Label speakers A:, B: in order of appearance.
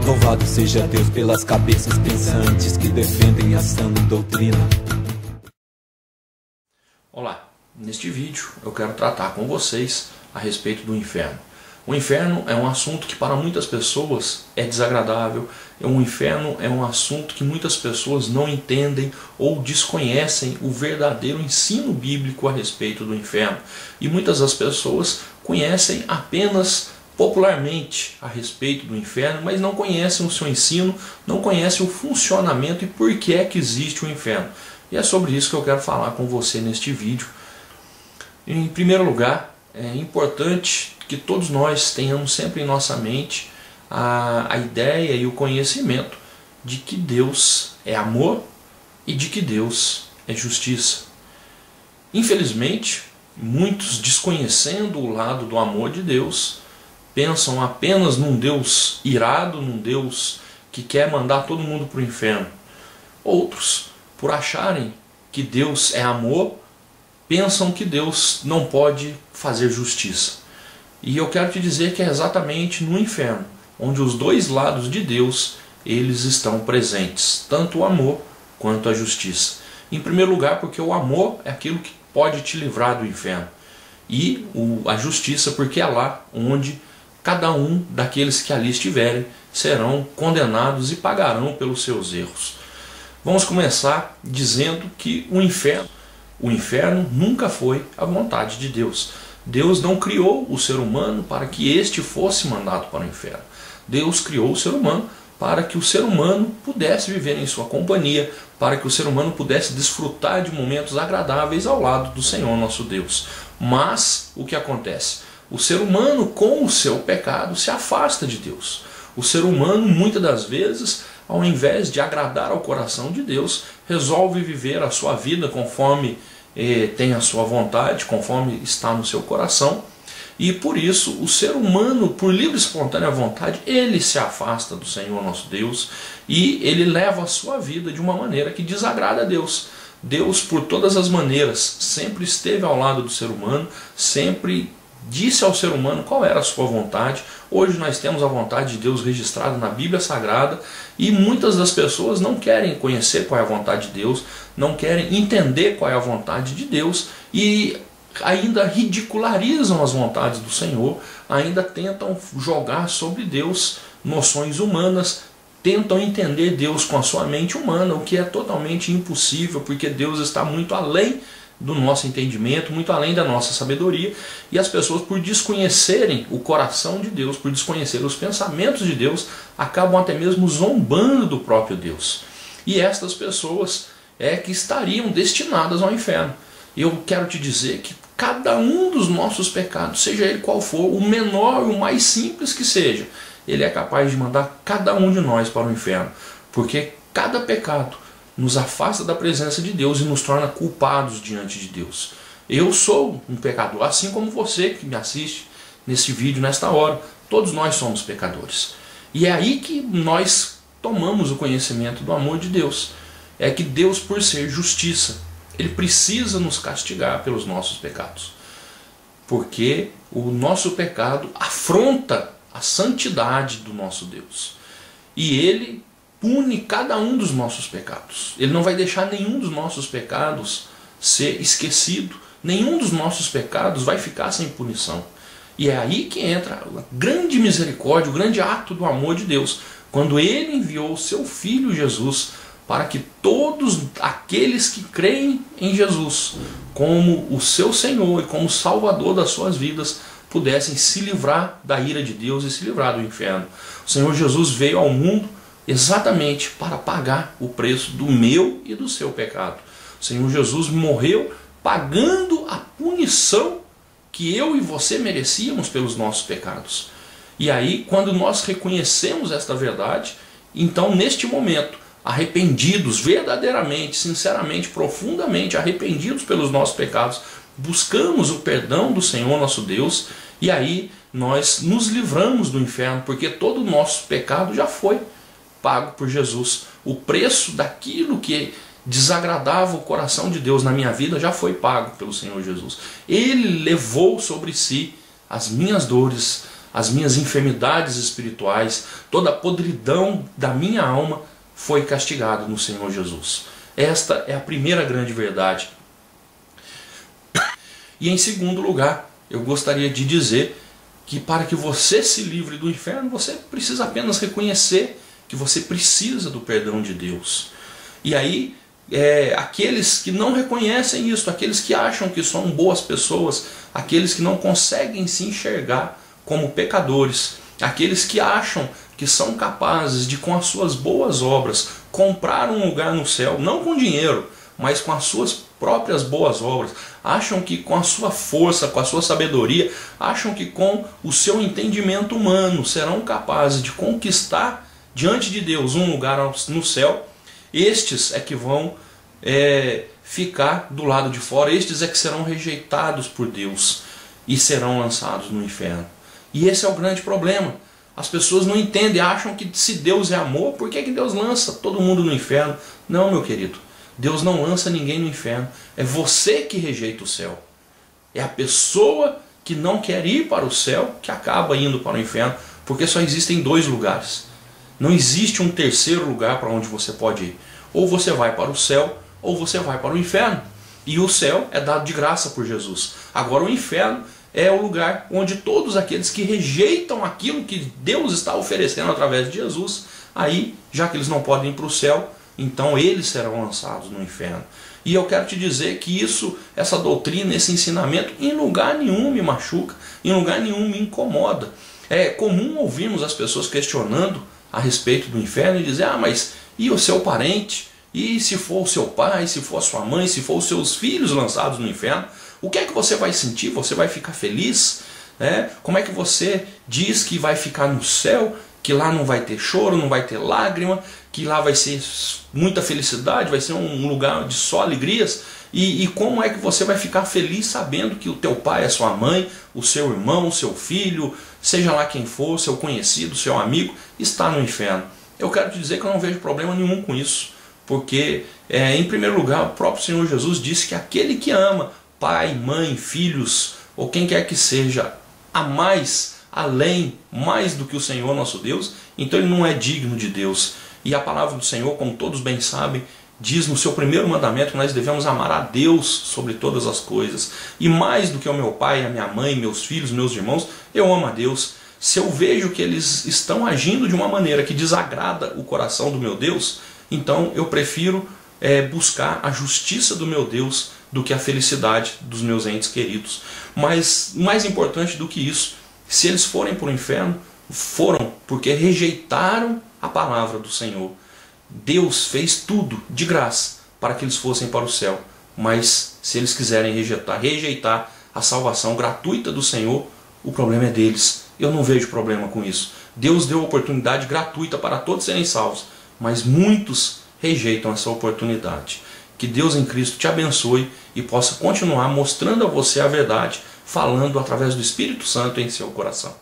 A: Louvado seja Deus pelas cabeças pensantes que defendem a sã doutrina.
B: Olá, neste vídeo eu quero tratar com vocês a respeito do inferno. O inferno é um assunto que para muitas pessoas é desagradável, o inferno é um assunto que muitas pessoas não entendem ou desconhecem o verdadeiro ensino bíblico a respeito do inferno. E muitas das pessoas conhecem apenas popularmente a respeito do inferno, mas não conhecem o seu ensino, não conhecem o funcionamento e por que é que existe o inferno. E é sobre isso que eu quero falar com você neste vídeo. Em primeiro lugar, é importante que todos nós tenhamos sempre em nossa mente a ideia e o conhecimento de que Deus é amor e de que Deus é justiça. Infelizmente, muitos, desconhecendo o lado do amor de Deus, pensam apenas num Deus irado, num Deus que quer mandar todo mundo para o inferno. Outros, por acharem que Deus é amor, pensam que Deus não pode fazer justiça. E eu quero te dizer que é exatamente no inferno, onde os dois lados de Deus, eles estão presentes, tanto o amor quanto a justiça. Em primeiro lugar, porque o amor é aquilo que pode te livrar do inferno. E a justiça, porque é lá onde cada um daqueles que ali estiverem serão condenados e pagarão pelos seus erros. Vamos começar dizendo que o inferno nunca foi a vontade de Deus. Deus não criou o ser humano para que este fosse mandado para o inferno. Deus criou o ser humano para que o ser humano pudesse viver em sua companhia, para que o ser humano pudesse desfrutar de momentos agradáveis ao lado do Senhor nosso Deus. Mas o que acontece? O ser humano, com o seu pecado, se afasta de Deus. O ser humano, muitas das vezes, ao invés de agradar ao coração de Deus, resolve viver a sua vida conforme tem a sua vontade, conforme está no seu coração. E por isso, o ser humano, por livre e espontânea vontade, ele se afasta do Senhor nosso Deus e ele leva a sua vida de uma maneira que desagrada a Deus. Deus, por todas as maneiras, sempre esteve ao lado do ser humano, sempre disse ao ser humano qual era a sua vontade. Hoje nós temos a vontade de Deus registrada na Bíblia Sagrada e muitas das pessoas não querem conhecer qual é a vontade de Deus, não querem entender qual é a vontade de Deus e ainda ridicularizam as vontades do Senhor, ainda tentam jogar sobre Deus noções humanas, tentam entender Deus com a sua mente humana, o que é totalmente impossível, porque Deus está muito além do nosso entendimento, muito além da nossa sabedoria, e as pessoas, por desconhecerem o coração de Deus, por desconhecerem os pensamentos de Deus, acabam até mesmo zombando do próprio Deus. E estas pessoas é que estariam destinadas ao inferno. Eu quero te dizer que cada um dos nossos pecados, seja ele qual for, o menor e o mais simples que seja, ele é capaz de mandar cada um de nós para o inferno, porque cada pecado nos afasta da presença de Deus e nos torna culpados diante de Deus. Eu sou um pecador, assim como você que me assiste nesse vídeo, nesta hora. Todos nós somos pecadores. E é aí que nós tomamos o conhecimento do amor de Deus. É que Deus, por ser justiça, Ele precisa nos castigar pelos nossos pecados. Porque o nosso pecado afronta a santidade do nosso Deus. E Ele pune cada um dos nossos pecados. Ele não vai deixar nenhum dos nossos pecados ser esquecido. Nenhum dos nossos pecados vai ficar sem punição. E é aí que entra a grande misericórdia, o grande ato do amor de Deus, quando Ele enviou o seu Filho Jesus para que todos aqueles que creem em Jesus como o seu Senhor e como Salvador das suas vidas pudessem se livrar da ira de Deus e se livrar do inferno. O Senhor Jesus veio ao mundo exatamente para pagar o preço do meu e do seu pecado. O Senhor Jesus morreu pagando a punição que eu e você merecíamos pelos nossos pecados. E aí, quando nós reconhecemos esta verdade, então neste momento, arrependidos, verdadeiramente, sinceramente, profundamente arrependidos pelos nossos pecados, buscamos o perdão do Senhor nosso Deus, e aí nós nos livramos do inferno, porque todo o nosso pecado já foi pago por Jesus. O preço daquilo que desagradava o coração de Deus na minha vida já foi pago pelo Senhor Jesus. Ele levou sobre si as minhas dores, as minhas enfermidades espirituais, toda a podridão da minha alma foi castigada no Senhor Jesus. Esta é a primeira grande verdade. E em segundo lugar, eu gostaria de dizer que para que você se livre do inferno, você precisa apenas reconhecer que você precisa do perdão de Deus. E aí, aqueles que não reconhecem isso, aqueles que acham que são boas pessoas, aqueles que não conseguem se enxergar como pecadores, aqueles que acham que são capazes de, com as suas boas obras, comprar um lugar no céu, não com dinheiro, mas com as suas próprias boas obras, acham que com a sua força, com a sua sabedoria, acham que com o seu entendimento humano serão capazes de conquistar diante de Deus um lugar no céu. Estes é que vão ficar do lado de fora, estes é que serão rejeitados por Deus e serão lançados no inferno. E esse é o grande problema. As pessoas não entendem, acham que se Deus é amor, por que Deus lança todo mundo no inferno? Não, meu querido, Deus não lança ninguém no inferno. É você que rejeita o céu. É a pessoa que não quer ir para o céu que acaba indo para o inferno, porque só existem dois lugares. Não existe um terceiro lugar para onde você pode ir. Ou você vai para o céu, ou você vai para o inferno. E o céu é dado de graça por Jesus. Agora o inferno é o lugar onde todos aqueles que rejeitam aquilo que Deus está oferecendo através de Jesus, aí, já que eles não podem ir para o céu, então eles serão lançados no inferno. E eu quero te dizer que essa doutrina, esse ensinamento, em lugar nenhum me machuca, em lugar nenhum me incomoda. É comum ouvirmos as pessoas questionando a respeito do inferno e dizer, mas e o seu parente? E se for o seu pai, se for a sua mãe, se for os seus filhos lançados no inferno? O que é que você vai sentir? Você vai ficar feliz? Como é que você diz que vai ficar no céu, que lá não vai ter choro, não vai ter lágrima, que lá vai ser muita felicidade, vai ser um lugar de só alegrias? E como é que você vai ficar feliz sabendo que o teu pai, a sua mãe, o seu irmão, o seu filho, seja lá quem for, seu conhecido, seu amigo, está no inferno? Eu quero te dizer que eu não vejo problema nenhum com isso, porque, em primeiro lugar, o próprio Senhor Jesus disse que aquele que ama pai, mãe, filhos, ou quem quer que seja, a mais, além, mais do que o Senhor nosso Deus, então ele não é digno de Deus. E a palavra do Senhor, como todos bem sabem, diz no seu primeiro mandamento que nós devemos amar a Deus sobre todas as coisas. E mais do que o meu pai, a minha mãe, meus filhos, meus irmãos, eu amo a Deus. Se eu vejo que eles estão agindo de uma maneira que desagrada o coração do meu Deus, então eu prefiro buscar a justiça do meu Deus do que a felicidade dos meus entes queridos. Mas mais importante do que isso, se eles forem para o inferno, foram porque rejeitaram a palavra do Senhor. Deus fez tudo de graça para que eles fossem para o céu, mas se eles quiserem rejeitar a salvação gratuita do Senhor, o problema é deles. Eu não vejo problema com isso. Deus deu oportunidade gratuita para todos serem salvos, mas muitos rejeitam essa oportunidade. Que Deus em Cristo te abençoe e possa continuar mostrando a você a verdade, falando através do Espírito Santo em seu coração.